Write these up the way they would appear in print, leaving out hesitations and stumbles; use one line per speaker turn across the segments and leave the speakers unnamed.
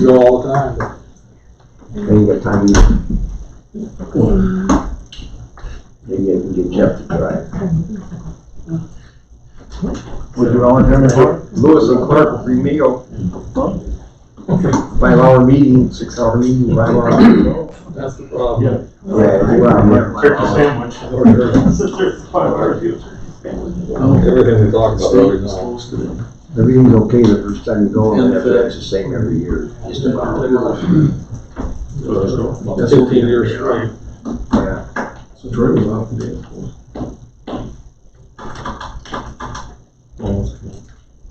Go all the time.
Then you got time to eat. Maybe I can get Jeff to try it.
Would you volunteer for it?
Lewis and Clark, free meal. 5-hour meeting, 6-hour meeting, 5-hour meeting.
That's the problem.
Yeah, you're
Turkey sandwich.
Everything we talk about right now.
Everything's okay the first time you go, and that's the same every year, just about.
15 years straight.
Yeah.
So Troy was off the day.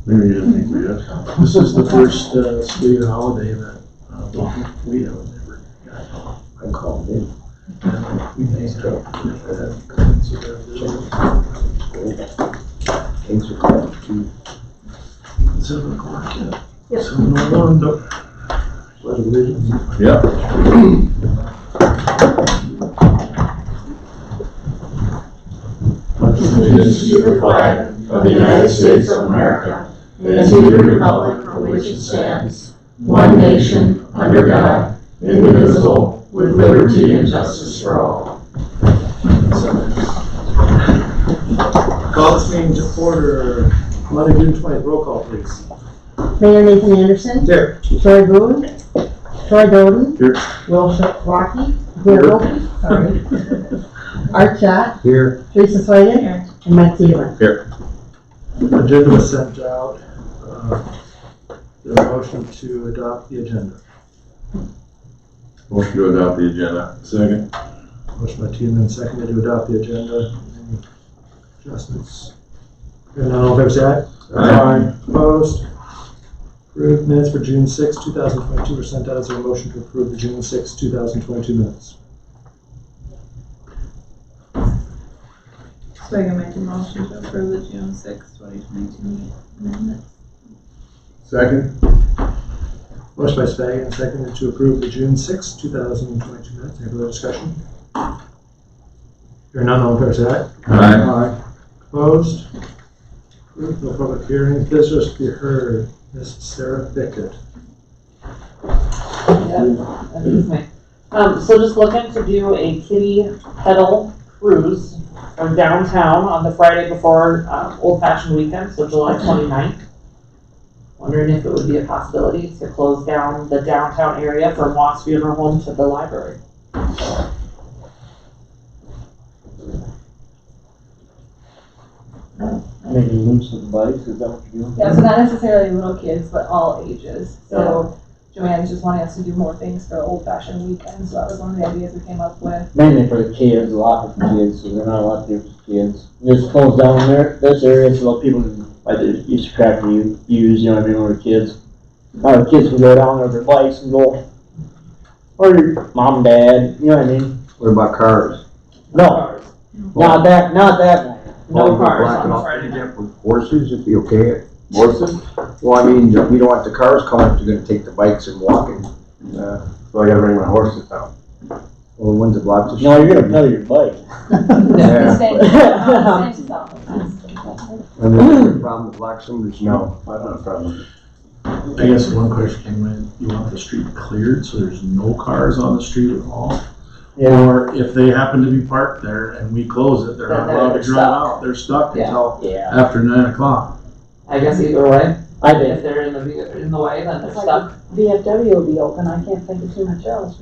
Maybe you didn't think we had.
This is the first state holiday that we have never got.
I called in. Things are called too.
7 o'clock, yeah.
Yep.
7:01, but. Pledge of allegiance.
Yeah.
Allegiance to the flag of the United States of America and to the republic for which it stands, one nation, under God, indivisible, with liberty and justice for all.
Call this meeting to order. Monday, June 20th, roll call, please.
Mayor Nathan Anderson.
Here.
Troy Boone. Troy Doden.
Here.
Will Rocky. Wilkie. Sorry. Art Schott.
Here.
Teresa Swayden. And Mike Taylor.
Agenda was sent out. The motion to adopt the agenda.
Motion to adopt the agenda. Second.
Motion by Tiedemann, seconded to adopt the agenda. Any adjustments? Hearing none, all in favor say aye.
Aye.
Opposed? Approved. Minutes for June 6, 2022 were sent out. Is there a motion to approve the June 6, 2022 minutes?
So I can make a motion to approve the June 6, 2022 amendments.
Second.
Motion by Spagan, seconded to approve the June 6, 2022 minutes. Any further discussion? Hearing none, all in favor say aye.
Aye.
Opposed? Approved. No public hearings. Visitors to be heard. Ms. Sarah Bickett.
Yeah, that is me. So just looking to do a kitty pedal cruise from downtown on the Friday before Old Fashioned Weekend, so July 29th. Wondering if it would be a possibility to close down the downtown area from Watts Funeral Home to the library.
Maybe loose with bikes, is that what you're doing?
Yeah, so not necessarily little kids, but all ages. So Joanne's just wanting us to do more things for Old Fashioned Weekend, so that was one of the ideas we came up with.
Mainly for the kids, a lot for the kids, so they're not a lot to do for kids. Just close down there, this area so people can, like they used to craft use, you know what I mean, when we're kids. Now the kids can go down there with their bikes and go, or your mom and dad, you know what I mean?
What about cars?
No, not that night.
No cars
Blocking
on
off
Friday night.
with horses, if you okay?
Horses?
Well, I mean, we don't want the cars coming if you're gonna take the bikes and walking.
So I gotta bring my horses down.
Well, when's the block to
No, you're gonna pedal your bike.
Yeah.
Same stuff.
And there's a problem with block numbers?
No, I don't have a problem.
I guess one question, when you want the street cleared so there's no cars on the street at all?
Yeah,
Or if they happen to be parked there and we close it, they're not
Then
allowed
they're
to drive
stuck.
out. They're stuck
Yeah.
until
yeah,
after 9 o'clock.
I guess either way,
I
if
did.
they're in the way, then they're
It's like
stuck.
VFW will be open. I can't think of too much else.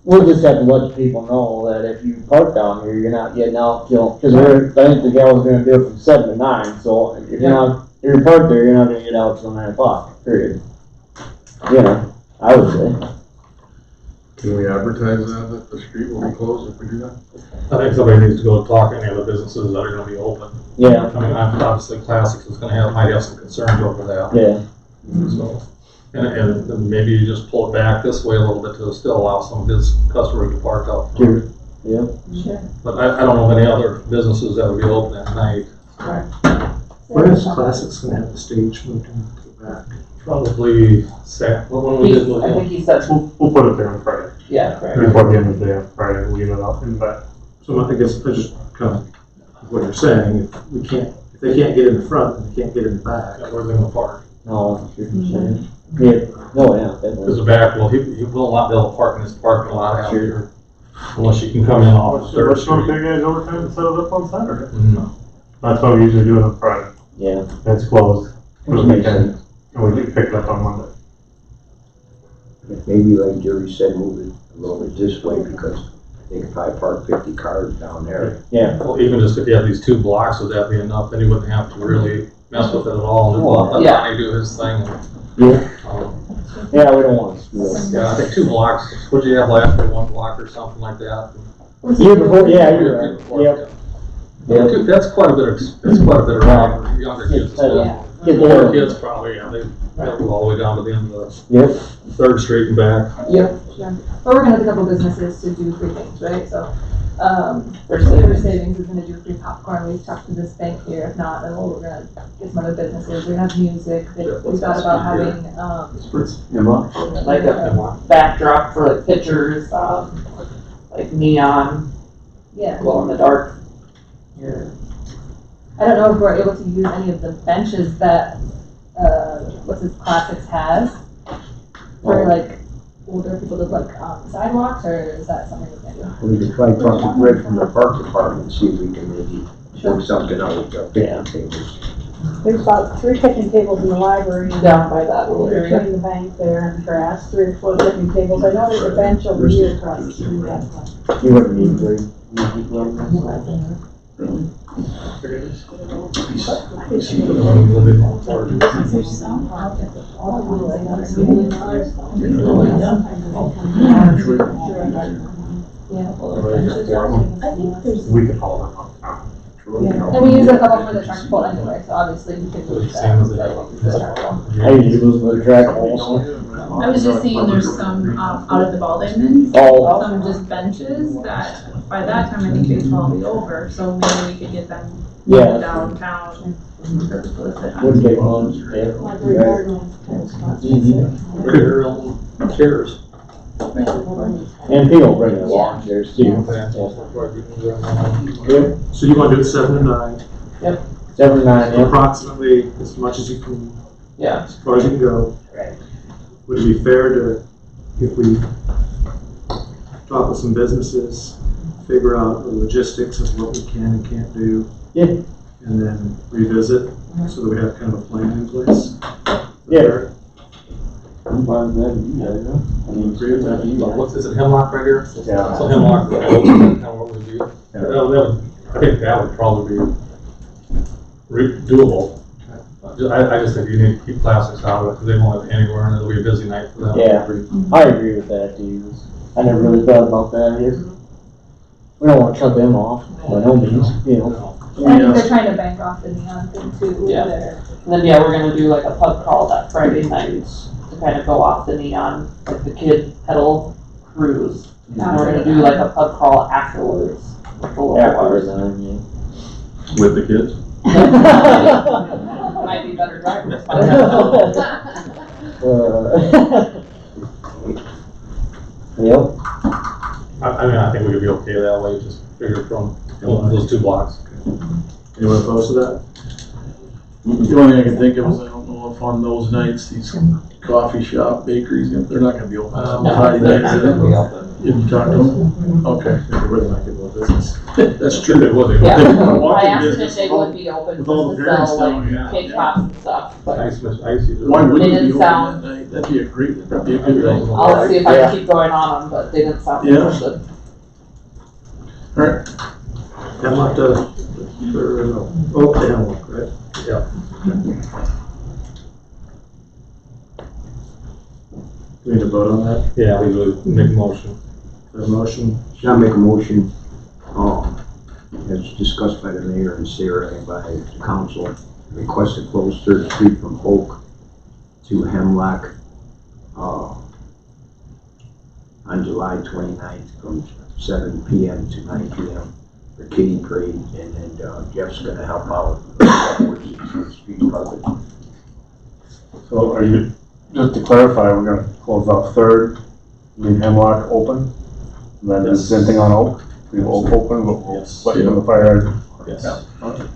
We'll just have to let the people know that if you park down here, you're not getting out till, cause I think the gal was gonna do it from 7 to 9, so if you're not, if you're parked there, you're not gonna get out till 9 o'clock, period. You know, I would say.
Can we advertise that the street will be closed if we do that?
I think somebody needs to go talk to any of the businesses that are gonna be open.
Yeah,
I mean, obviously Classics is might have some concerns over that.
yeah.
So, and maybe you just pull it back this way a little bit to still allow some of his customers to park out front.
True. Yeah.
Sure.
But I don't know of any other businesses that would be open at night.
When is Classics gonna have the stage moved into the back?
Probably when we did,
I think he said,
We'll put it there on Friday.
yeah, correct.
Before the end of the day on Friday, we'll get it out in the back.
So I guess I just kind of, what you're saying, if they can't get in the front, then they can't get in the back.
where they're gonna park.
No, that's what you're saying. Yeah, no, yeah,
Cause
definitely.
the back, well, he will not be able to park in his parking lot out here. Unless you can come in off Third
What's going
Street.
big guys overtime to set it up on Saturday?
No.
That's what we usually do on Friday.
Yeah.
It's closed for the
Which makes
weekend, and we get picked up on Monday.
Maybe like Jerry said, move it a little bit this way because they could probably park 50 cars down there.
Yeah.
Well, even just if you have these 2 blocks, would that be enough? Then you wouldn't have to really mess with it at all. And let
Yeah.
Ronnie do his thing. And,
Yeah.
um,
Yeah, we don't want to screw up.
yeah, I think 2 blocks. What'd you have last year? 1 block or something like that?
Year before, yeah, you're
Year
right.
before,
Yep.
yeah. That's quite a bit of, younger kids.
Yeah.
Older kids probably, yeah, they go all the way down to the end of
Yep.
the 3rd Street and back.
Yep, sure. We're working with a couple businesses to do free things, right? So,
First
First Savings is gonna do free popcorn. We've talked to this bank here. If not, then we're gonna get some other businesses. We're gonna have music. We thought about having,
Like a backdrop for like pictures, like neon,
yeah.
glow in the dark.
I don't know if we're able to use any of the benches that, what's his Classics has for like older people to like sidewalks, or is that something we can do?
We could try to talk to Greg from the park department and see if we can maybe work something out with the picnic tables.
There's about 3 picnic tables in the library. and
Down by that little area.
Between the bank there and the grass, 3 or 4 picnic tables. I know there's a bench over here across the street.
You wouldn't need three.
We could haul them up.
And we use a couple for the track pull anyway, so obviously we could use that.
Same as
I usually use the track also.
I was just seeing there's some out at the ball diamonds,
Oh,
some just benches that by that time I think baseball will be over, so maybe we could get them
yeah.
downtown.
Wouldn't take long. Yeah.
Library garden has tennis courts.
Chairs.
And people bring their lawn chairs too. Yep.
So you want to do it 7 to 9,
7 to 9, yeah.
approximately as much as you can,
Yeah.
as far as you can go. Would it be fair to, if we talk with some businesses, figure out the logistics of what we can and can't do?
Yeah.
And then revisit, so that we have kind of a plan in place?
Yeah. I'm fine with that. You guys know. I mean,
Agree with that?
you guys.
What's, is it Hemlock right here?
Yeah.
So Hemlock, what would be? I think that would probably be doable. I just think you need to keep plastics out of it, because they won't have anywhere, and it'll be a busy night for them.
Yeah, I agree with that too. I never really thought about that here. We don't want to cut them off, by no means, you know.
I think they're trying to bank off the neon thing too.
Yeah.
There.
And then, yeah, we're gonna do like a pub crawl that Friday night to kind of go off the neon, like the kid pedal cruise. And we're gonna do like a pub crawl afterwards. With the little
Afterwards,
bars.
yeah.
With the kids?
Might be better drivers.
Yep.
I mean, I think we could be okay that way, just figure from those 2 blocks.
Anyone opposed to that?
The only thing I can think of is I don't know if on those nights, these coffee shop bakeries, they're not gonna be open on Friday nights. If you talk to them? Okay.
Everybody might get more business.
That's true.
It would be.
Yeah, I
Walking
asked them if
business
they would be open
with all
just
the
to
parents
sell
down,
like
yeah.
cake pops and stuff, but
Ice usually.
Why wouldn't
They
it be
didn't
open
sound-
that night? That'd be a great, that'd be a good thing.
I'll see if I
Yeah.
can keep going on them, but they didn't sound
Yeah.
interested.
Alright,
Hemlock to, Oak to Hemlock, right?
Yeah.
Do we need to vote on that?
Yeah, we would make a motion.
A motion?
Should I make a motion, as discussed by the mayor and Sarah and by the council, request to close 3rd Street from Oak to Hemlock, on July 29th from 7 PM to 9 PM for Kitty Parade, and then Jeff's gonna help out with the street carpet.
So are you, just to clarify, we're gonna close off 3rd, leave Hemlock open, and then do the same thing on Oak? Leave Oak open, but we'll
Yes.
let you know the fire hydrant?
Yes.
Yeah, okay.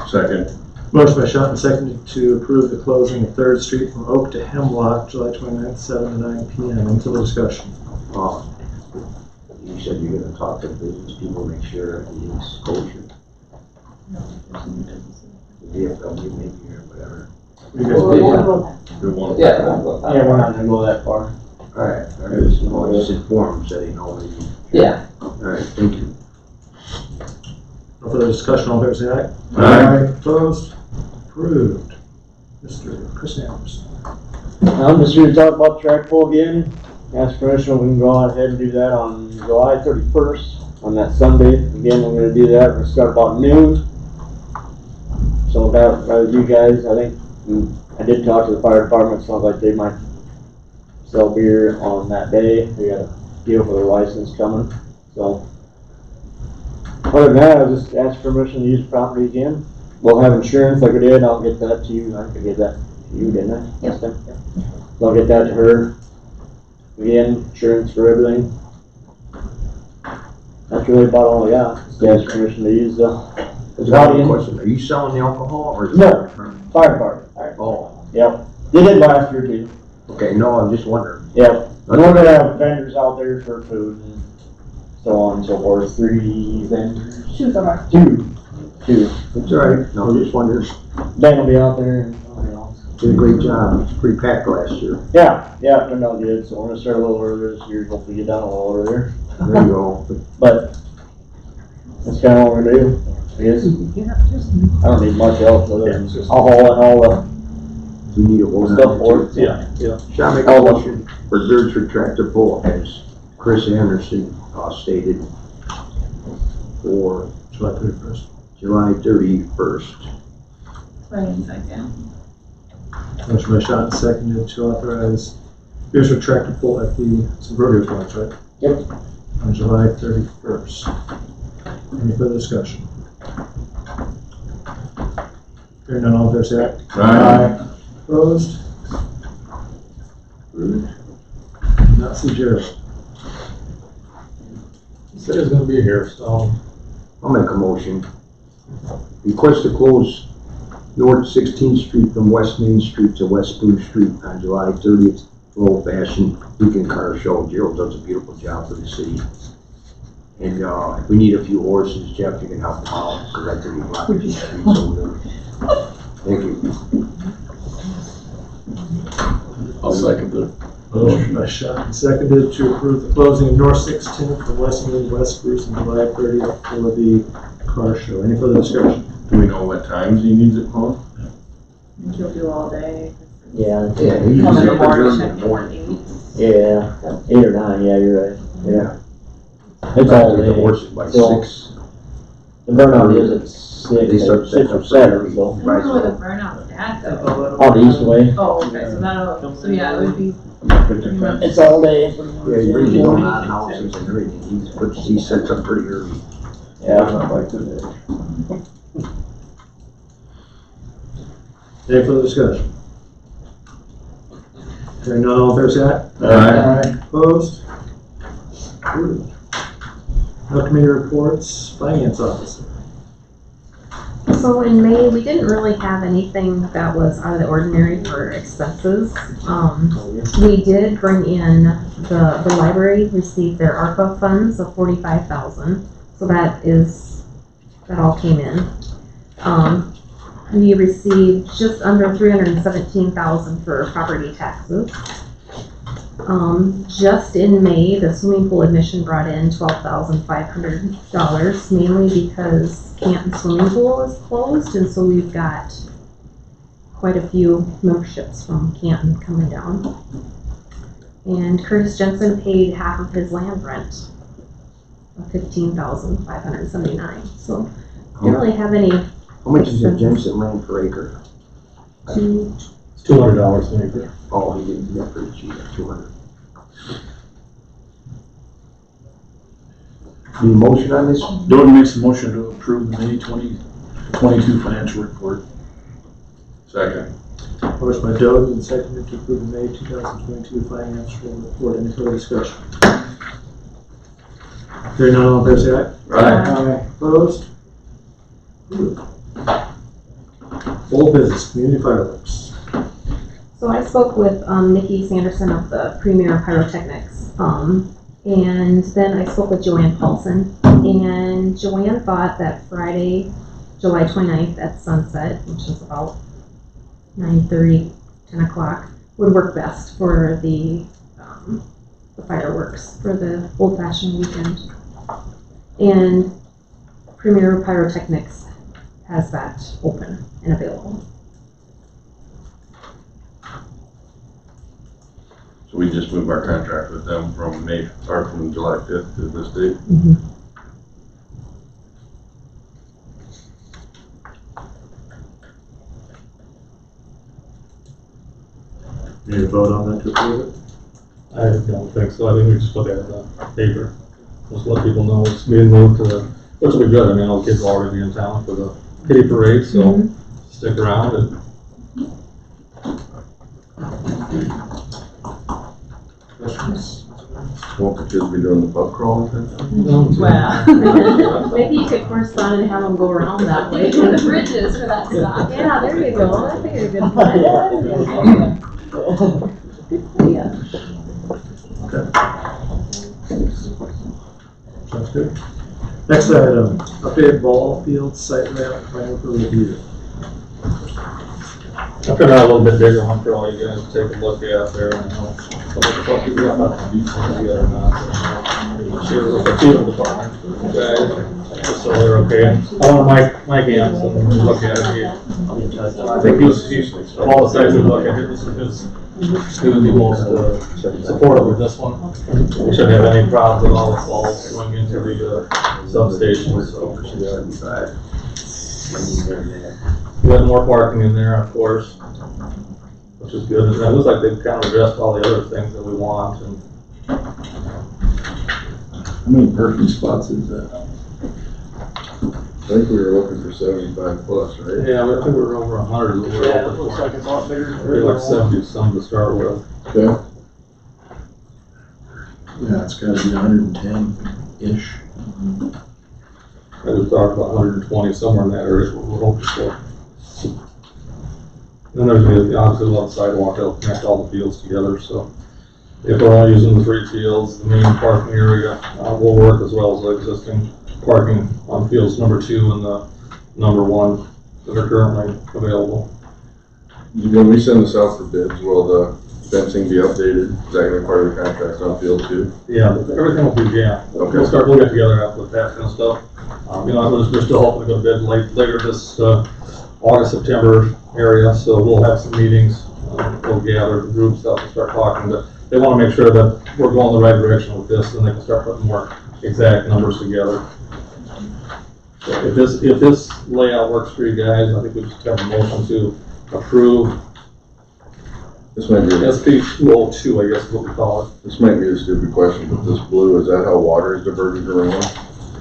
Second.
Motion by Shot and seconded to approve the closing of Third Street from Oak to Hemlock, July 29th, 7 to 9 p.m. Until discussion.
You said you're gonna talk to business people, make sure everything's kosher. DFW maybe or whatever.
You guys
Yeah, we're not gonna go that far.
Alright, just inform them so they know what you.
Yeah.
Alright, thank you.
No further discussion, all fair say aye.
Aye.
Opposed? Approved. Mr. Chris Anderson.
I'm just here to talk about track pull again. Ask permission, we can go ahead and do that on July 31st, on that Sunday. Again, we're gonna do that, we're gonna start about noon. So that, you guys, I think, I did talk to the fire department, sounds like they might sell beer on that day. They got a deal for their license coming, so. Other than that, I'll just ask permission to use the property again. We'll have insurance like we did, I'll get that to you, I could get that to you, didn't I? Yes. So I'll get that to her. Again, insurance for everything. That's really about all I got, just ask permission to use the.
One question, are you selling the alcohol or?
No, fire department.
Oh,
Yep, they did last year too.
okay, no, I'm just wondering.
Yep, normally I have vendors out there for food and so on and so forth, 3 vendors.
Two so far.
Two.
It's alright, no, I'm just wondering.
Ben will be out there and somebody else.
Did a great job, it's pretty packed last year.
Yeah, turned out good, so we're gonna start a little earlier this year, hopefully get done a little earlier.
There you go.
But that's kinda what we're gonna do, I guess. I don't need much else other than I'll haul in all the
We need a vote
stuff
on
for
it.
it.
Yeah.
Shall I make a motion for Beresford tractor pull as Chris Anderson stated for
July 31st.
July 31st.
Wait, second.
Motion by Shot and seconded to authorize Beresford tractor pull at the Suburban Farms, right?
Yep.
On July 31st. Any further discussion? Hearing none, all fair say aye.
Aye.
Opposed? Approved. Not see Gerald.
He said he's gonna be here, so.
I'll make a motion. Request to close North 16th Street from West Main Street to West Spruce Street on July 30th for Old Fashioned Weekend Car Show. Gerald does a beautiful job for the city. And if we need a few horses, Jeff, you can help them out, because I think we block the streets over there. Thank you.
I'll second the
Motion by Shot and seconded to approve the closing of North 16th from West Main to West Spruce on July 30th for the car show. Any further discussion?
Do we know what times he needs it closed?
I think he'll do all day.
Yeah.
Yeah, he
Come
uses
in
it
the morning,
in the morning.
8.
Yeah, 8 or 9, yeah, you're right.
Yeah.
It's all
The
day.
horses by
So,
6.
the burnout is at 6,
They start
6 or 7, so.
I wonder where the burnout's at though.
Out the east way.
Oh, okay, so that'll, so yeah, it would be.
It's all day.
Yeah, he brings his own odd houses and everything. He sets up pretty early.
Yeah.
Any further discussion? Hearing none, all fair say aye.
Aye.
Opposed? Approved. No committee reports, finance officer.
So in May, we didn't really have anything that was out of the ordinary for expenses. We did bring in, the library received their ARPA funds of $45,000. So that all came in. We received just under $317,000 for property taxes. Just in May, the swimming pool admission brought in $12,500, mainly because Canton Swimming Pool is closed, and so we've got quite a few memberships from Canton coming down. And Curtis Jensen paid half of his land rent of $15,579. So didn't really have any.
How much is a Jensen land per acre?
It's $200 an acre.
Oh, he didn't get pretty cheap at 200. Any motion on this?
Doug makes a motion to approve the May 2022 financial report.
Second.
Motion by Doug and seconded to approve the May 2022 financial report. Any further discussion? Hearing none, all fair say aye.
Aye.
Opposed? Approved. Old business, community fireworks.
So I spoke with Nikki Sanderson of the Premier Pyrotechnics, and then I spoke with Joanne Paulson, and Joanne thought that Friday, July 29th at sunset, which is about 9:30, 10 o'clock, would work best for the fireworks for the Old Fashioned weekend. And Premier Pyrotechnics has that open and available.
So we just moved our contract with them from from July 5th to this date.
You need to vote on that to approve it?
I don't think so. I think we just put that in the paper. Just let people know it's being moved to the, which will be good. I mean, all the kids will already be in town for the kitty parade, so stick around and
Questions?
Won't the kids be doing the pub crawl?
Wow.
Maybe you could correspond and have them go around that way.
The bridges for that stuff.
Yeah, there you go. I think you're a good plan. Yeah.
Sounds good. Next item, updated ball field site layout plan for review.
I figured out a little bit bigger one for all you guys to take a look at there. And what you got about the details together or not. Sure, with the field department, okay, just so they're okay. I want Mike Hanson to look at it. I think he's of all the sites we look at, he would be most supportive of this one. We shouldn't have any problems at all with balls going into the substation. So. We had more parking in there, of course, which is good. And it looks like they've kind of addressed all the other things that we want. And
How many parking spots is that?
I think we were looking for 75 plus, right?
yeah, I think we were over 100.
Yeah, it looks like it's a lot bigger.
We were like 70 some to start with.
Okay.
Yeah, it's gotta be 110-ish.
I just talked about 120 somewhere in that area. We're hoping for. Then there's obviously a lot of sidewalk that'll connect all the fields together. So if we're only using the 3 fields, the main parking area will work as well as the existing parking on fields number 2 and the number 1 that are currently available.
When we send this out for bids, will the fencing be updated? Is that gonna be part of the contract on field 2?
Yeah, everything will be, yeah.
Okay.
We'll get together after with that kind of stuff. We're still hoping to go to bid later this August, September area, so we'll have some meetings. We'll gather the groups up and start talking, but they want to make sure that we're going the right direction with this, and they can start putting more exact numbers together. So if this layout works for you guys, I think we just have a motion to approve.
This might be
SP 202, I guess is what we call it.
This might be a stupid question, but this blue, is that how water is diverted around?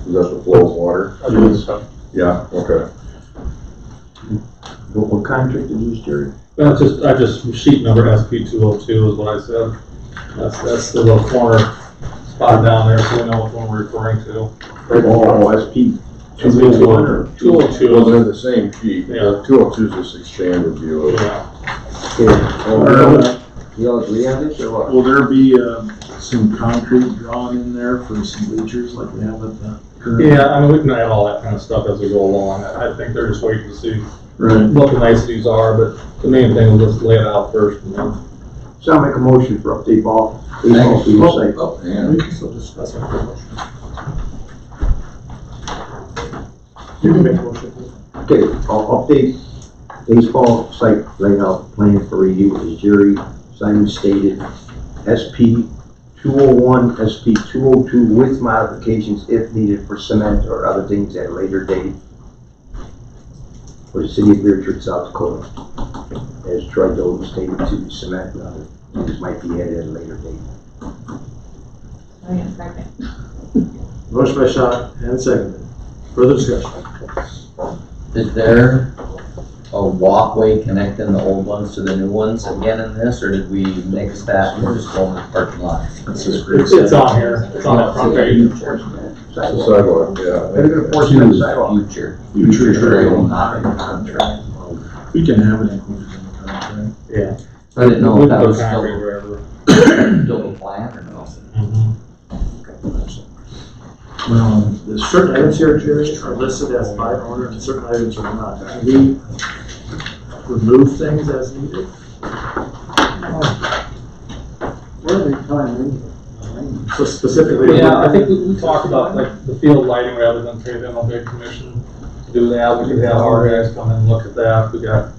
Is that the flow of water?
I believe so.
Yeah, okay.
What contract is this, Jerry?
I just sheet number SP 202 is what I said. That's the little corner spot down there, so we know which one we're referring to.
Oh, SP 201 or
202.
Well, they're the same sheet.
Yeah.
202 is just expanded view of it.
Yeah.
You all agree on this or what?
Will there be some concrete drawn in there for some bleachers like we have at the current?
Yeah, I mean, we can add all that kind of stuff as we go along. I think they're just waiting to see
Right.
what the niceties are, but the main thing is just lay it out first. And then
So I'll make a motion for update ball field site.
Yeah.
We can still discuss it. You can make a motion.
Okay, I'll update baseball site layout plan for review as Jerry Simon stated. SP 201, SP 202 with modifications if needed for cement or other things at a later date. For the city of Beresford, South Dakota. As Troy Dolan stated to cement and other things might be added at a later date.
Motion by Shot and seconded. Further discussion.
Is there a walkway connecting the old ones to the new ones again in this, or did we mix that and just go in the parking lot?
it's on here. It's on that front page.
Sidewalk, yeah.
Better enforcement sidewalk.
Future trail, not in contract.
We can have it included in the contract.
Yeah.
I didn't know
We
if
can
that
go
was
concrete
still,
wherever.
still the plan or no.
Well,
The certain items here, Jerry, are listed as by owner and certain items are not. Can we remove things as needed?
What are they telling me?
So specifically.
Yeah, I think we talked about like the field lighting rather than pay them a big commission to do that. We could have our guys come and look at that. We got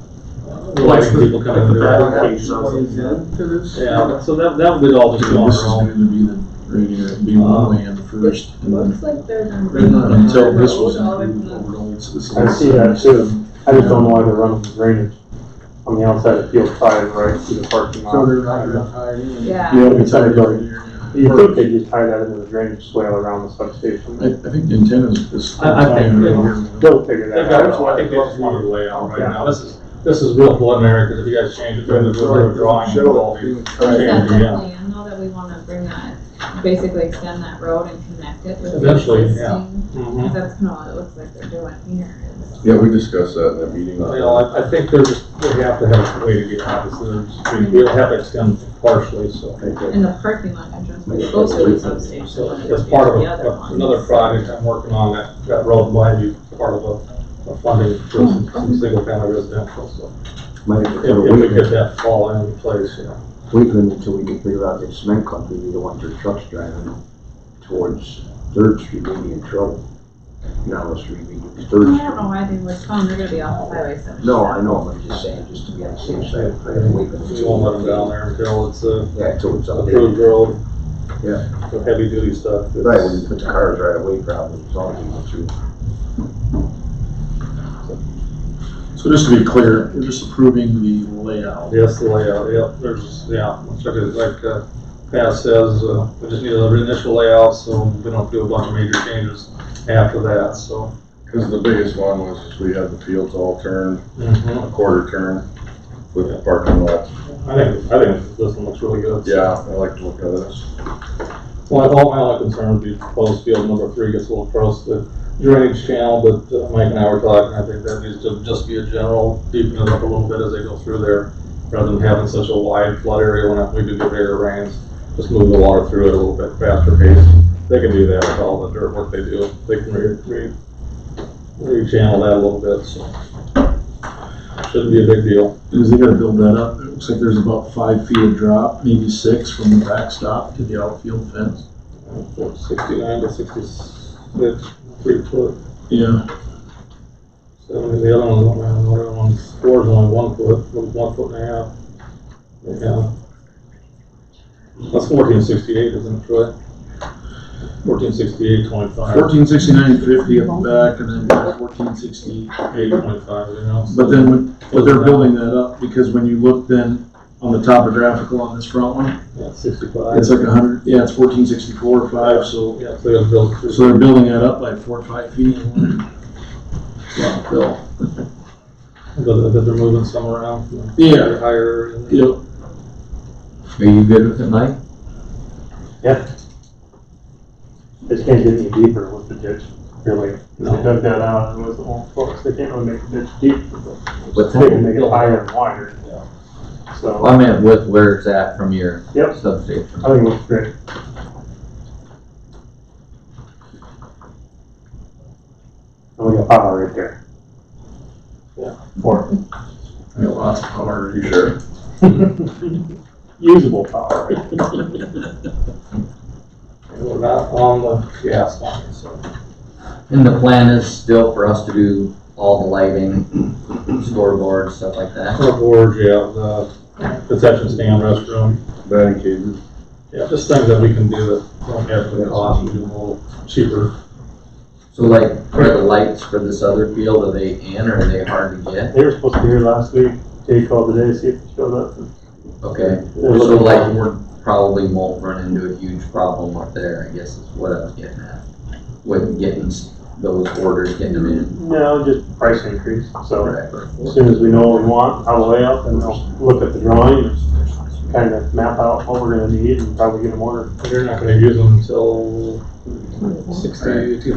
lighting people come in and do that. Yeah, so that would all just go on
this is
our own.
going to be the radio, it'd be one way in the first, and then
Looks like they're gonna.
until this was included over the old, so this is.
I see that too. I just don't know why they're running the drainage on the outside of field five, right through the parking lot.
So they're not gonna tie in.
Yeah.
You know, it's like, you think they just tie that into the drainage swale around the substation.
I think the intent is this.
I think
They'll figure that out.
I think they just wanted to lay out right now. This is real preliminary, because if you guys change it during the drawing, it'll all be
Is that
changed
the
again.
plan, though, that we wanna bring that, basically extend that road and connect it with the
Eventually,
existing?
yeah. Mhm.
'Cause that's kinda what it looks like they're doing here is.
Yeah, we discussed that in that meeting.
You know, I think they have to have a way to get out, so we'll have to extend partially, so.
In the parking lot entrance, but closer to the substation.
So
than it
as
would be
part
to
of
the other ones.
another project I'm working on, that road might be part of a funding for some single family residential, so.
Might have to
If
put a
we
weight
get that fall in place, yeah.
limit until we can figure out the cement company, we don't want their trucks driving towards Third Street, we'll be in trouble. Now, unless we do
I
Third
don't
Street.
know why they would come, they're gonna be off of Highway 77.
No, I know, I'm just saying, just to be on the safe side, I have weight limit.
We won't let them down there until it's a
Yeah, until it's up
approved road.
Yeah.
For heavy duty stuff. It's-
Right, when you put the cars right away, probably, as long as you go through.
So just to be clear, you're just approving the layout.
Yes, the layout, yep, there's, yeah, like Pat says, we just need an initial layout, so we don't do a bunch of major changes after that, so.
Because the biggest one was we had the fields all turned, a quarter turn with the parking lot.
I think this one looks really good.
Yeah, I like to look at this.
Well, all my only concern would be proposed field number 3 gets a little close to the drainage channel, but Mike and I were talking, I think that needs to just be a general, deepen it up a little bit as they go through there, rather than having such a wide flood area when we do get bigger rains. Just move the water through it a little bit faster pace. They can do that with all the dirt work they do. They can re-channel that a little bit, so. Shouldn't be a big deal.
Because they gotta build that up, it looks like there's about 5 feet of drop, maybe 6 from the backstop to the outfield fence.
69 to 66, 3 foot.
Yeah.
So the other one's 4 is only 1 foot, 1.5 foot. Yeah. That's 1468, isn't it, Troy? 1468, 25.
1469.50 at the back, and then 1468.
25, you know.
But then, but they're building that up, because when you look then on the topographical on this front one,
Yeah, 65.
it's like 100, yeah, it's 1464 or 5, so.
Yeah, so they'll build.
So they're building that up by 4 or 5 feet. Wow, Bill.
But they're moving some around.
Yeah.
Higher.
Yep.
Are you good with it, Mike?
Yeah. Just can't get any deeper with the ditch, really. They dug that out and it was the whole close. They can't really make the ditch deep.
What's
They can make it higher and wider. So,
I meant with where it's at from your
Yep.
substation.
I think it looks great. And we got power right there.
Yeah.
Or
I got lots of power.
You sure?
usable power.
We're not on the gas line, so.
And the plan is still for us to do all the lighting, scoreboard, stuff like that?
Board, yeah, the concession stand, restroom.
Batting cages.
Yeah, just things that we can do that don't have to cost, we do them a little cheaper.
So like, are the lights for this other field, are they in or are they hard to get?
They were supposed to be here last week. Jay called today to see if they showed up.
Okay,
They're
so
looking
like,
for-
we probably won't run into a huge problem up there, I guess is what I was getting at. With getting those orders, getting them in.
No, just price increase. So
Right.
as soon as we know what we want, how the layout, then they'll look at the drawing and kind of map out what we're gonna need and probably get them ordered.
You're not gonna use them until 2022,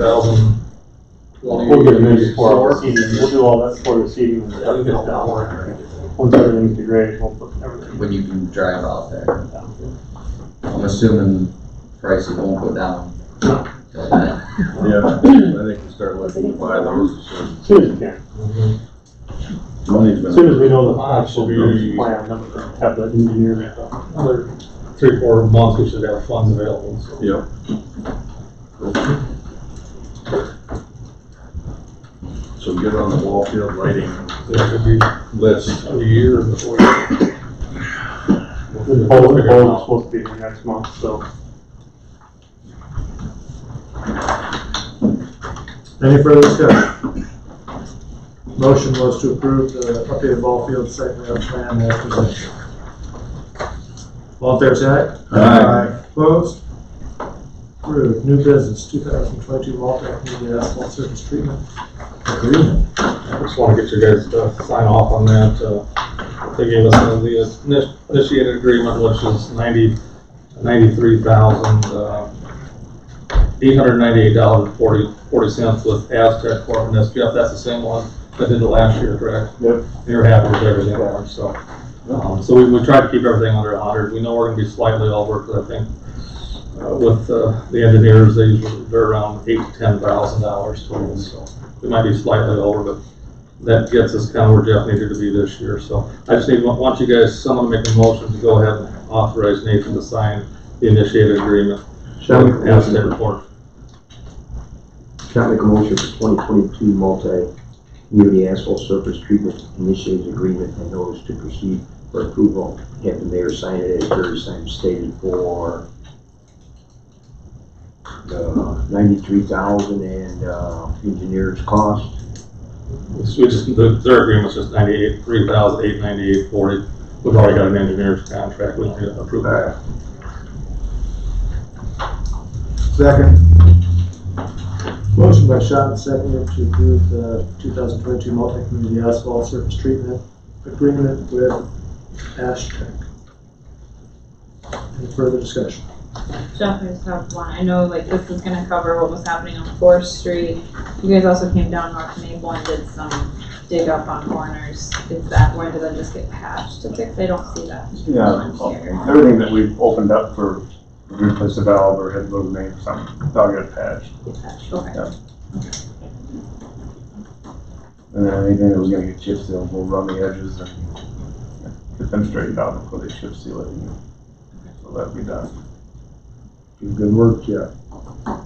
We'll get them in before the seeding, we'll do all that before the seeding and stuff gets down. Once everything's degraded, we'll put everything.
When you can drive out there. I'm assuming prices won't go down. till then.
Yeah, I think we start looking to buy those
As soon as you can.
Money's been.
As soon as we know the
Should be
plan, then we'll have the engineer make up.
another 3-4 months, we should have funds available, so.
Yep. So get on the ball field lighting
It could be
list.
a year before.
The poll is supposed to be here next month, so.
Any further discussion? Motion was to approve the updated ball field site layout plan as presented. All in favor, say aye.
Aye.
Opposed? Approved. New business, 2022 multi-community asphalt surface treatment agreement.
I just want to get you guys to sign off on that. They gave us the initiated agreement, which is $898.40 with Aztec Corp and SPF. That's the same one that did it last year, correct?
Yep.
You're happy with everything there, so. So we tried to keep everything under 100. We know we're going to be slightly over, because I think with the engineers, they're around $8,000 to $10,000 total. So we might be slightly over, but that gets us kind of where Jeff needed to be this year. So I just want you guys, someone to make a motion to go ahead and authorize Nathan to sign the initiated agreement.
Shall
with Aztec report.
Shall I make a motion for 2022 multi-community asphalt surface treatment initiated agreement and notice to proceed for approval. Have the mayor sign it as Jerry Simon stated for the 93,000 and engineer's cost.
Their agreement's just $3,898.40. We've already got an engineer's contract. We don't need to approve that.
Second. Motion by Schott, seconded to approve the 2022 multi-community asphalt surface treatment agreement with Aztec. Any further discussion?
Jeff, I just have one. I know like this is gonna cover what was happening on 4th Street. You guys also came down North Maple and did some dig up on corners. Is that where did that just get patched to fix? I don't see that.
Yeah,
on here.
everything that we've opened up for replace the valve or had a little name or something, it's all got patched.
Patched, okay.
Yeah. And then anything that was gonna get chip sealed, we'll run the edges and get them straightened out before they chip seal it. So that'll be done.
Good work, Jeff.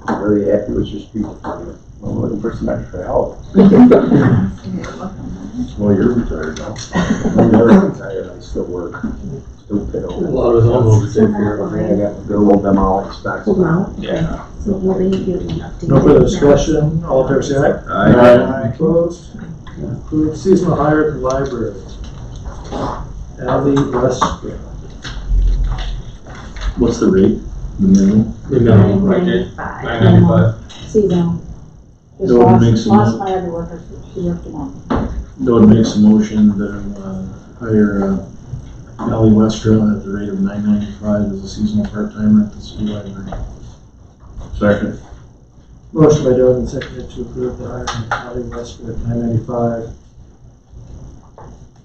Very happy with your street department.
I'm looking for some extra help.
Well, you're retired now.
I'm never retired, I still work. Still pit
A
over.
lot of his own roads to take care of.
I got to build them all, stocks.
Hold on.
Yeah.
So will they give you an update?
No further discussion, all in favor, say aye.
Aye.
Opposed? Approved. Seasonal hire at the library. Beresford.
What's the rate? The minimum?
The minimum, right, Jake? $9.95.
Seasonal. Just
Go and make some
lost
more.
my other worker, she worked them all.
Though it makes a motion that hire Ally Westra at the rate of $9.95 as a seasonal part-timer at the city library.
Second.
Motion by Doug and seconded to approve the hire of Ally Westford at $9.95.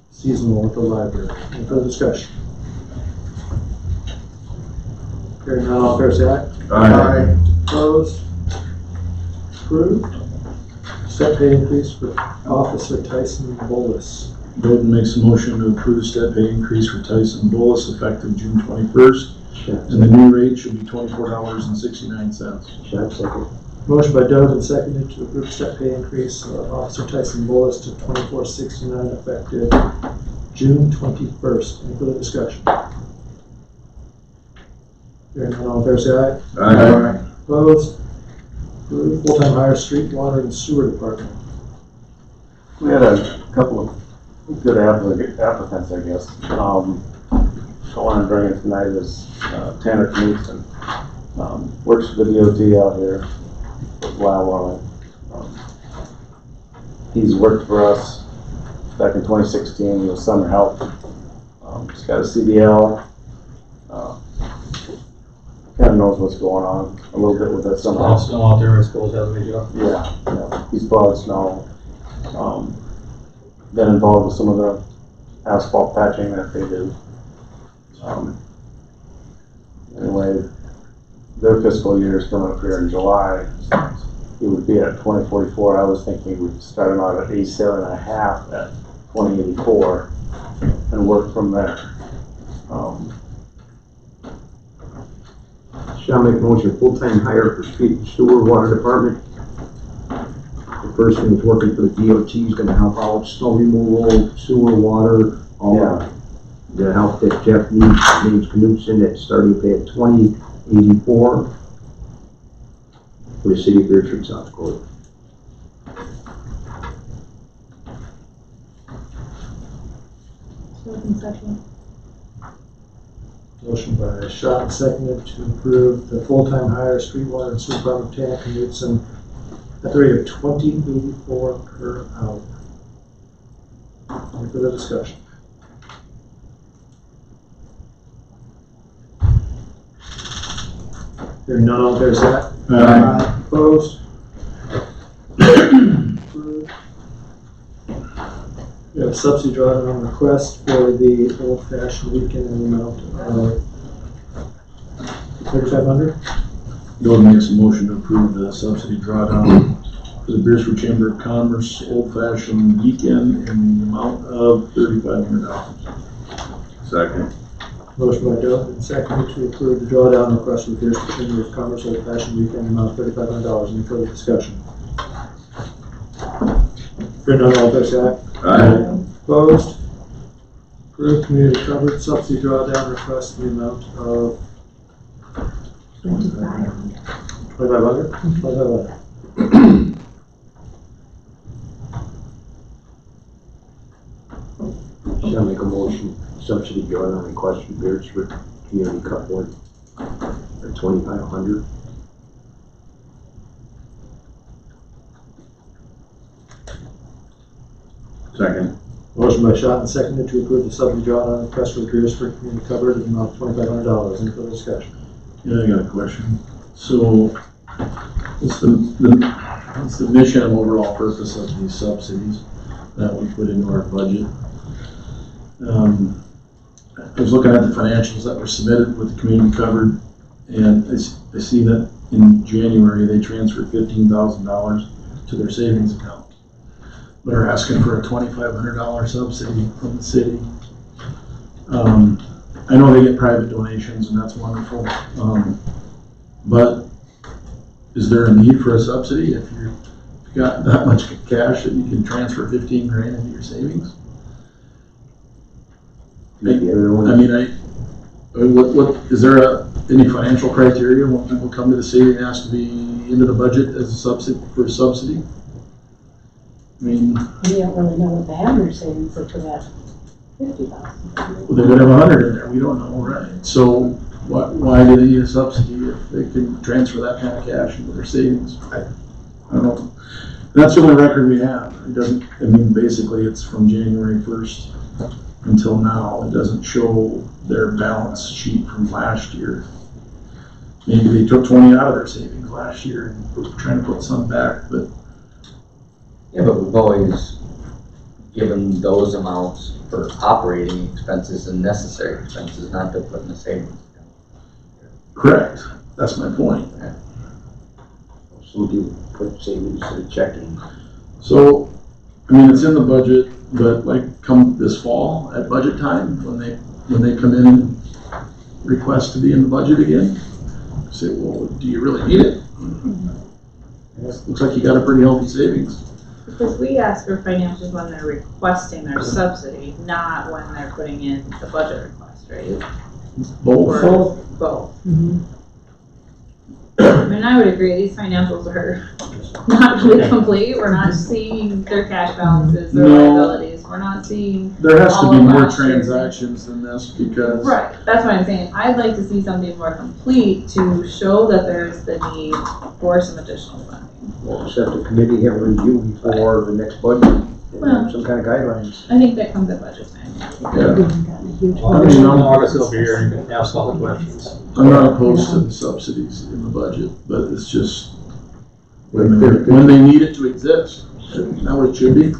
Seasonal with the library. Any further discussion? Hearing none, all fair say aye.
Aye.
Opposed? Approved. Step pay increase for Officer Tyson Bolus.
Bowden makes a motion to approve step pay increase for Tyson Bolus effective June 21st, and the new rate should be $24.69.
Shot second.
Motion by Doug and seconded to approve step pay increase of Officer Tyson Bolus to $24.69 effective June 21st. Any further discussion? Hearing none, all fair say aye.
Aye.
Opposed? Approved. Full-time hire street, water, and sewer department.
We had a couple of good applicants, I guess. The one I'm bringing tonight is Tanner Knudsen. Works for the DOT out here, Wyoming. He's worked for us back in 2016. He was summer help. He's got a CDL. kinda knows what's going on a little bit with that
It's a lot
somehow.
of snow out there, I suppose, hasn't he, Joe?
Yeah, he's plowed snow. Been involved with some of the asphalt patching that they do. Anyway, their fiscal year is coming up here in July. It would be at 2044. I was thinking we'd start them out at 87.5 at 2084 and work from there.
Shall I make a motion, full-time hire for street and sewer water department? The person who's working for the DOT is gonna help out snow removal, sewer, water, all
Yeah.
the help that Jeff needs, James Knutson, that's starting pay at 2084 for the city of Beresford, South Dakota.
Motion by Schott, seconded to approve the full-time hire street water and sewer department Tanner Knutson at the rate of $20.84 per hour. Any further discussion? Hearing none, all in favor, say aye.
Aye.
Opposed? Approved. We have a subsidy drawdown request for the old-fashioned weekend in the amount of $3,500.
Bill makes a motion to approve the subsidy drawdown for the Beresford Chamber of Commerce Old Fashioned Weekend in the amount of $3,500.
Second.
Motion by Joe, and seconded to approve the drawdown request for the Beresford Chamber of Commerce Old Fashioned Weekend in the amount of $3,500. Any further discussion? Hearing none, all in favor, say aye.
Aye.
Opposed? Approved. Community covered subsidy drawdown request in the amount of $2,500. $2,500.
Shall I make a motion, subsidy drawdown request from Beresford Community Cup Board for 2,500.
Second.
Motion by Schott and seconded to approve the subsidy drawdown request for the Beresford Community Covered in the amount of $2,500. Any further discussion?
Yeah, I got a question. So, what's the mission and overall purpose of these subsidies that we put into our budget? I was looking at the financials that were submitted with the community covered, and I see that in January, they transferred $15,000 to their savings account. They're asking for a $2,500 subsidy from the city. I know they get private donations, and that's wonderful. But is there a need for a subsidy if you've got that much cash that you can transfer 15 grand into your savings? What is there any financial criteria when people come to the city and ask to be into the budget as a subsidy for a subsidy? I mean,
We don't really know what they have in their savings up to that $50,000.
well, they would have 100 in there. We don't know, right? So why do they need a subsidy if they can transfer that kind of cash into their savings? I don't know. That's the only record we have. It doesn't. I mean, basically, it's from January 1st until now. It doesn't show their balance sheet from last year. Maybe they took 20 out of their savings last year and were trying to put some back, but
Yeah, but we've always given those amounts for operating expenses and necessary expenses, not to put in the savings account.
correct. That's my point.
So do put savings to the checking.
So, I mean, it's in the budget, but like come this fall at budget time, when they come in and request to be in the budget again, say, well, do you really need it? Looks like you got a pretty healthy savings.
Because we ask for financials when they're requesting their subsidy, not when they're putting in the budget request, right?
Both.
Or both. I mean, I would agree, these financials are not really complete, we're not seeing their cash balances, their
No.
liabilities, we're not seeing.
There has to
all
be
of
more
last year's.
transactions than this because.
Right, that's what I'm saying, I'd like to see something more complete to show that there's the need for some additional funding.
We'll set the committee have a review before the next budget.
Well-
some kind of guidelines.
I think that comes at budget time.
Well, in August, it'll be here, and you can ask all the questions.
I'm not opposed to the subsidies in the budget, but it's just when they need it to exist, isn't that what it should be?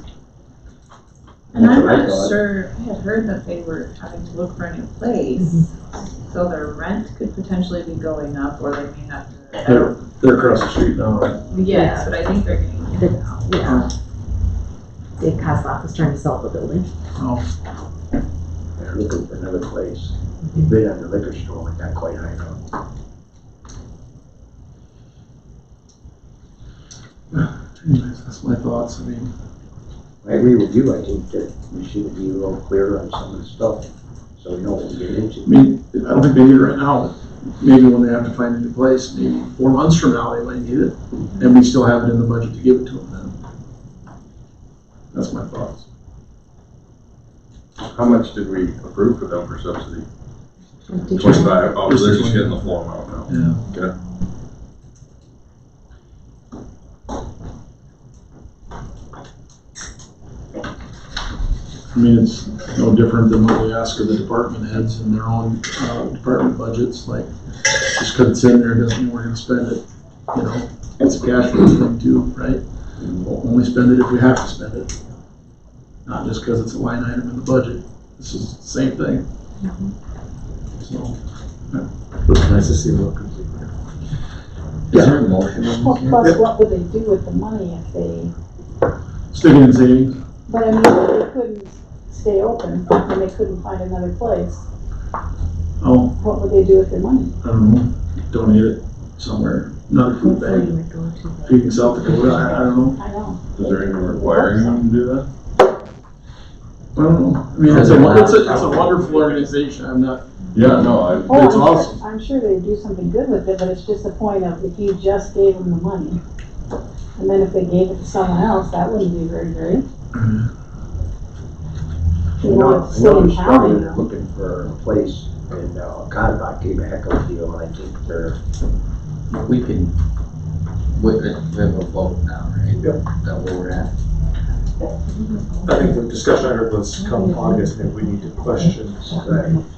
And I'm
That's what I
not
thought.
sure, I had heard that they were having to look for a new place, so their rent could potentially be going up, or they may have to.
They're across the street now, right?
Yes, but I think they're getting.
Yeah. Dave Kozloff was trying to sell the building.
Oh,
They're looking for another place. They bid on the liquor store, it got quite high up.
anyways, that's my thoughts. I mean,
I agree with you, I think that we should be a little clearer on some of the stuff, so we know what we get into.
I mean, I don't think they need it right now, but maybe when they have to find a new place, maybe 4 months from now, they might need it. And we still have it in the budget to give it to them then. That's my thoughts.
How much did we approve for them for subsidy?
25.
25, oh, they're just getting the full amount now.
Yeah.
Okay.
I mean, it's no different than what we ask of the department heads in their own, department budgets, like, just cause it's in there doesn't mean we're gonna spend it, you know? It's a cash flow thing too, right? We'll only spend it if we have to spend it. Not just cause it's a line item in the budget. This is the same thing. So,
Nice to see a little complete.
Is there a motion on
Well,
this?
plus, what would they do with the money if they,
stick it in savings.
but I mean, if they couldn't stay open and they couldn't find another place,
Oh,
what would they do with their money?
I don't know, donate it somewhere, not a food bank, feeding South Dakota, I don't know.
I know.
Is there anyone requiring them to do that?
I don't know, I mean, it's a wonderful organization, I'm not,
Yeah, no,
Oh,
It's
I'm
awesome.
sure, I'm sure they do something good with it, but it's just the point of if you just gave them the money, and then if they gave it to someone else, that wouldn't be very great.
I
You
know,
know,
I
it's
know
in
they're
county.
struggling, they're looking for a place, and, Godbot gave a heck of a deal, and I think they're,
We can, we have a vote now, right?
Yep.
Is that where we're at?
I think the discussion I heard was come August, maybe we need to question,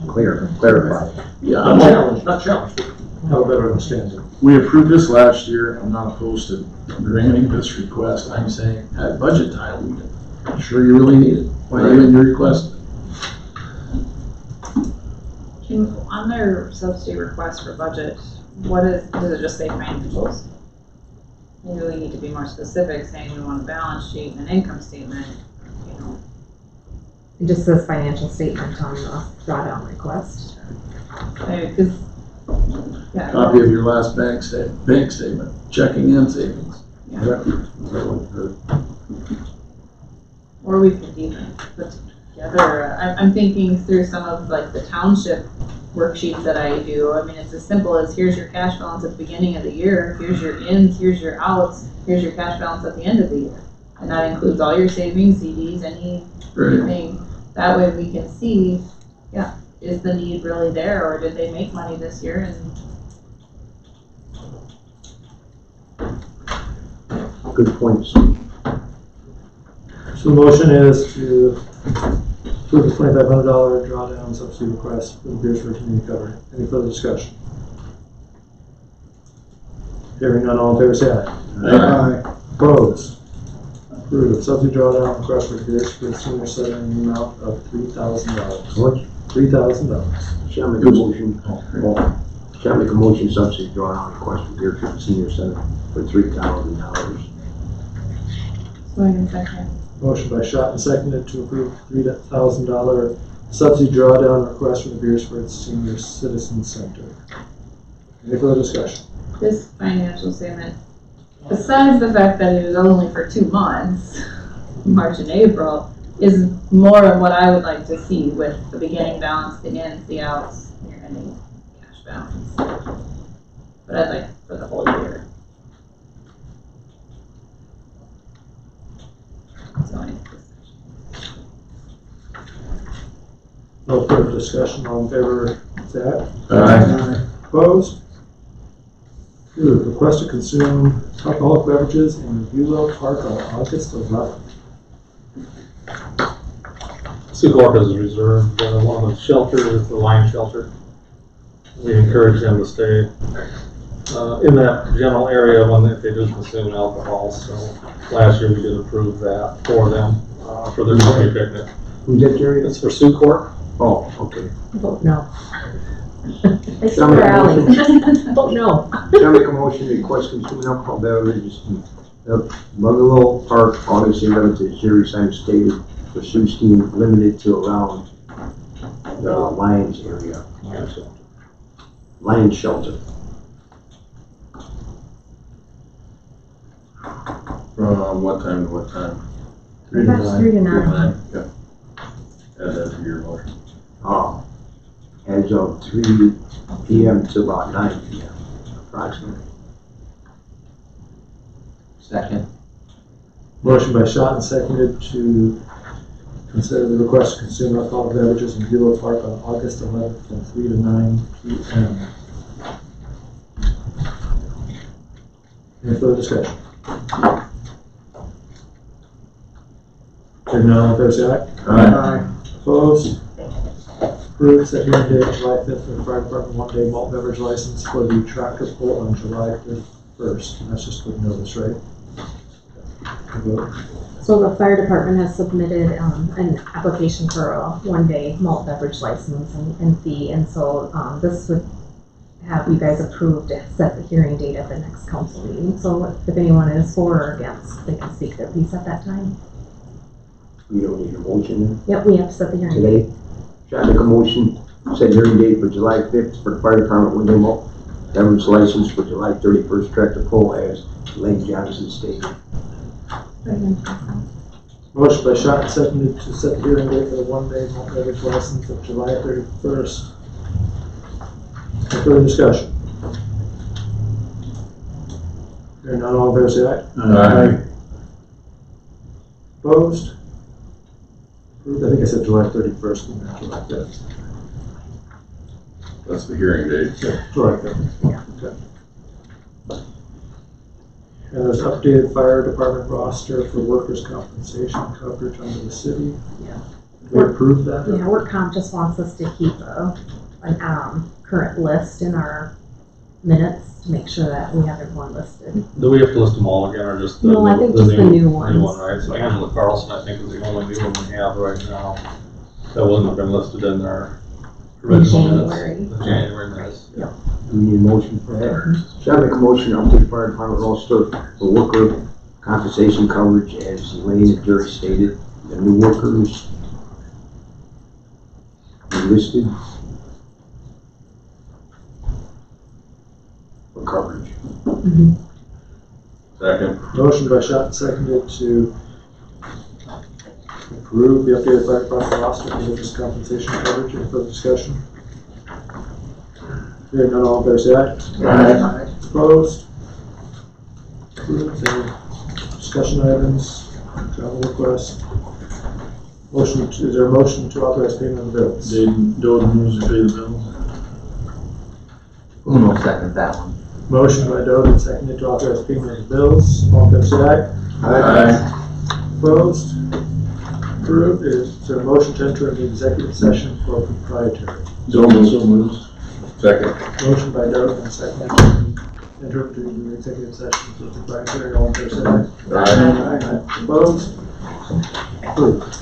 clarify.
yeah,
not challenge, but have a better understanding.
we approved this last year, I'm not opposed to granting this request, I'm saying, at budget time, I'm sure you really need it, why didn't you request it?
On their subsidy request for budget, does it just say financials? Maybe we need to be more specific, saying we want a balance sheet and an income statement, you know.
It just says financial statement on the drawdown request.
Because, yeah.
Copy of your last bank statement, checking and savings.
Or we could even put together, I'm thinking through some of like the township worksheets that I do. I mean, it's as simple as here's your cash balance at the beginning of the year, here's your ins, here's your outs, here's your cash balance at the end of the year. And that includes all your savings, CDs, anything. That way we can see, yeah, is the need really there, or did they make money this year? And
Good points.
So the motion is to approve the $2,500 drawdown subsidy request for the Beresford Community Cover. Any further discussion? Hearing none, all in favor say aye.
Aye.
Opposed? Approved. Subsidy drawdown request for Beresford Senior Center in the amount of $3,000.
What?
$3,000.
Shall I make a motion? Shall I make a motion subsidy drawdown request for Beresford Senior Center for $3,000?
Going in second.
Motion by Schott and seconded to approve $3,000 subsidy drawdown request for the Beresford Senior Citizen Center. Any further discussion?
This financial statement, besides the fact that it was only for 2 months, March and April, is more of what I would like to see with the beginning balance, the ins, the outs, and your ending cash balance. But I'd like for the whole year. So any discussion?
No further discussion, all in favor, say aye.
Aye.
Opposed? Approved. Request to consume alcoholic beverages in Beulah Park on August 11th.
Sioux Corp has reserved one of the shelters, the lion shelter. We encourage them to stay in that general area when they do consume alcohol. So last year we did approve that for them for their Sunday picnic.
Who's that, Jerry?
It's for Sioux Corp.
Oh, okay.
Vote no. They still are alley. Vote no.
Shall I make a motion to request consuming alcohol beverages in Bungalow Park, August 11th, as Jerry Simon stated, for Sioux Steam, limited to around the Lions area. Lions Shelter.
From what time to what time?
That's 3 to 9.
Okay. Add that to your motion.
As of 3 p.m. to about 9 p.m. approximately.
Second.
Motion by Schott and seconded to consider the request to consume alcoholic beverages in Beulah Park on August 11th from 3 to 9 p.m. Any further discussion? Hearing none, all in favor say aye.
Aye.
Opposed? Approved, set hearing date July 5th for the fire department one-day malt beverage license for the tractor pull on July 1st. And that's just with notice, right?
So the fire department has submitted an application for a one-day malt beverage license and fee, and so this would have you guys approved to set the hearing date at the next council meeting. So if anyone is for or against, they can speak their piece at that time.
We don't need a motion
Yep, we have to set the hearing date.
today. Shall I make a motion, set hearing date for July 5th for the fire department one-day malt beverage license for July 31st tractor pull as Lane Johnson stated.
Motion by Schott and seconded to set the hearing date for the one-day malt beverage license of July 31st. Any further discussion? Hearing none, all in favor say aye.
Aye.
Opposed? Approved. I think I said July 31st, and not July 5th.
That's the hearing date.
Yeah, July 5th. Okay. And there's updated fire department roster for workers' compensation coverage under the city.
Yeah.
We approve that?
Yeah, work comp just wants us to keep an current list in our minutes to make sure that we have everyone listed.
Do we have to list them all again, or just the
No, I think just the new ones.
New one, right? So Angela Carlson, I think, is the only new one we have right now. That wouldn't have been listed in our original minutes. The January minutes.
Yep.
Do we need a motion for that? Shall I make a motion to update the fire department roster for worker compensation coverage as Elaine and Jerry stated? The new workers are listed for coverage.
Second.
Motion by Schott, seconded to approve the updated fire department roster for workers' compensation coverage. Any further discussion? Hearing none, all in favor say aye.
Aye.
Opposed? Approved. Any discussion items, travel request? Motion, is there a motion to authorize payment of the bills?
Doden moves to pay the bills.
Uno second that one.
Motion by Doden, seconded to authorize payment of the bills. All in favor say aye.
Aye.
Opposed? Approved. Is there a motion to enter into executive session for proprietary?
Doden so moves.
Second.
Motion by Doden, seconded to enter into the executive session for proprietary. All in favor say aye.
Aye.
Opposed? Approved.